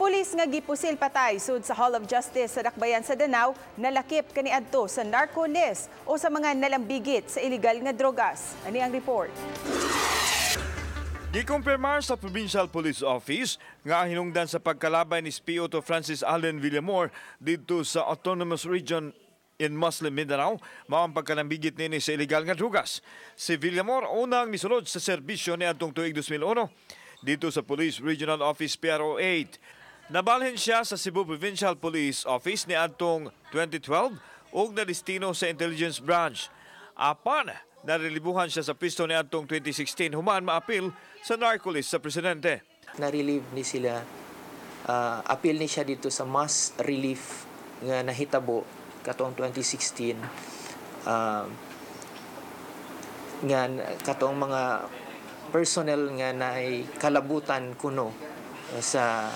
Pulis nga gipusil patay sud sa Hall of Justice sa Dakbayan sa Danau nalakip kaniadto sa Narcolist o sa mga nalambigit sa illegal nga drogas. Ani ang report. Gikonpirmar sa Provincial Police Office nga hinungdan sa pagkalabay ni SPO2 Francis Villamor dito sa Autonomous Region in Muslim Mindanao, mao ang pagkalambigit nini sa illegal nga drugas. Si Villamor unang misulod sa serbisyo ni adtong tuig 2001 dito sa Police Regional Office PRO 8. Nabalhin siya sa Cebu Provincial Police Office ni adtong 2012 ug nadistino sa Intelligence Branch. Apan, narelibuhan siya sa pwesto ni adtong 2016 human maapil sa Narcolist sa presidente. Na-relieve ni sila, appeal ni siya dito sa mass relief nga nahitabo katong 2016 nga katong mga personnel nga naay kalabutan kuno sa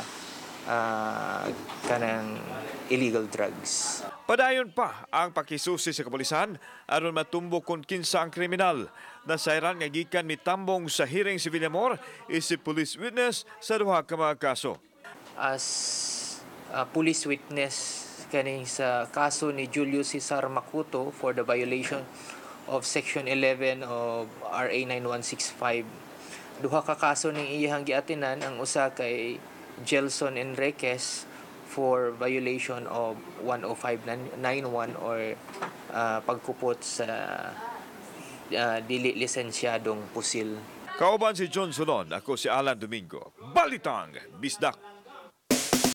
kanang illegal drugs. Padayon pa ang pakisusi sa kapulisan aron matumbok kung kinsa ang kriminal. Nasayran nga gikan mitambong sa hearing si Villamor isip police witness sa duha ka mga kaso. As police witness kaning sa kaso ni Julio Cesar Macuto for the violation of Section 11 of RA 9165. Duha ka kaso ning iyang giatinan, ang usa kay Gelson Enriquez for violation of 10591 or pagkupot sa dili lisensyadong pusil. Kauban si John Solon, ako si Alan Domingo. Balitang Bisdak.